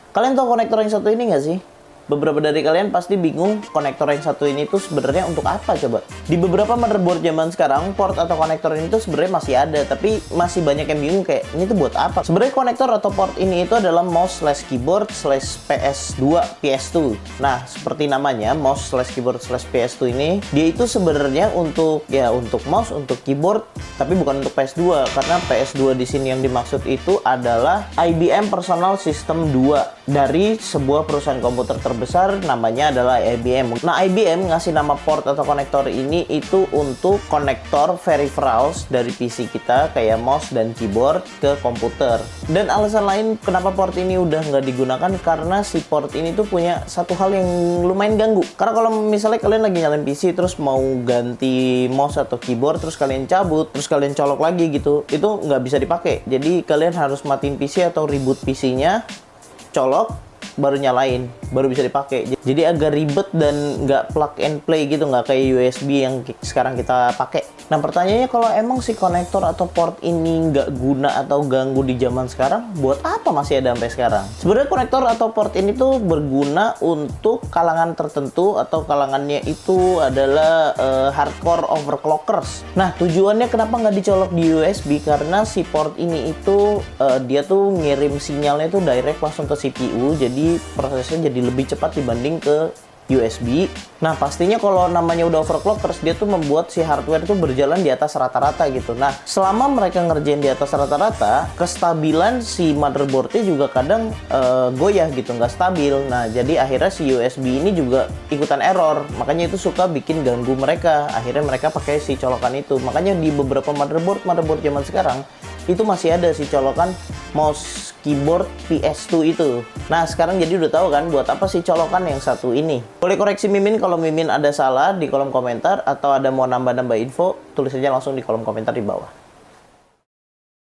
Kalian tahu konektor yang satu ini nggak sih? Beberapa dari kalian pasti bingung konektor yang satu ini tuh sebenarnya untuk apa coba? Di beberapa motherboard zaman sekarang, port atau konektor ini tuh sebenarnya masih ada, tapi masih banyak yang bingung kayak ini tuh buat apa? Sebenarnya konektor atau port ini itu adalah mouse slash keyboard slash PS2 PS2. Nah, seperti namanya mouse slash keyboard slash PS2 ini, dia itu sebenarnya untuk mouse, untuk keyboard, tapi bukan untuk PS2 karena PS2 di sini yang dimaksud itu adalah IBM Personal System 2 dari sebuah perusahaan komputer terbesar, namanya adalah IBM. Nah, IBM ngasih nama port atau konektor ini itu untuk konektor peripherals dari PC kita kayak mouse dan keyboard ke komputer. Dan alasan lain kenapa port ini udah nggak digunakan karena si port ini tuh punya satu hal yang lumayan ganggu. Karena kalau misalnya kalian lagi nyalain PC terus mau ganti mouse atau keyboard terus kalian cabut, terus kalian colok lagi gitu, itu nggak bisa dipakai. Jadi kalian harus matiin PC atau reboot PC-nya, colok, baru nyalain, baru bisa dipakai. Jadi agak ribet dan nggak plug and play gitu, nggak kayak USB yang sekarang kita pakai. Nah, pertanyaannya kalau emang si konektor atau port ini nggak guna atau ganggu di zaman sekarang, buat apa masih ada sampai sekarang? Sebenarnya konektor atau port ini tuh berguna untuk kalangan tertentu atau kalangannya itu adalah hardcore overclockers. Nah, tujuannya kenapa nggak dicolok di USB? Karena si port ini itu dia tuh ngirim sinyalnya tuh direct langsung ke CPU, jadi prosesnya jadi lebih cepat dibanding ke USB. Nah, pastinya kalau namanya udah overclockers, dia tuh membuat si hardware tuh berjalan di atas rata-rata gitu. Nah, selama mereka ngerjain di atas rata-rata, kestabilan si motherboardnya juga kadang goyah gitu, nggak stabil. Nah, jadi akhirnya si USB ini juga ikutan error. Makanya itu suka bikin ganggu mereka. Akhirnya mereka pakai si colokan itu. Makanya di beberapa motherboard zaman sekarang, itu masih ada si colokan mouse keyboard PS2 itu. Nah, sekarang jadi udah tahu kan buat apa sih colokan yang satu ini. Boleh koreksi Mimin kalau Mimin ada salah di kolom komentar, atau ada mau nambah-nambah info, tulis aja langsung di kolom komentar di bawah.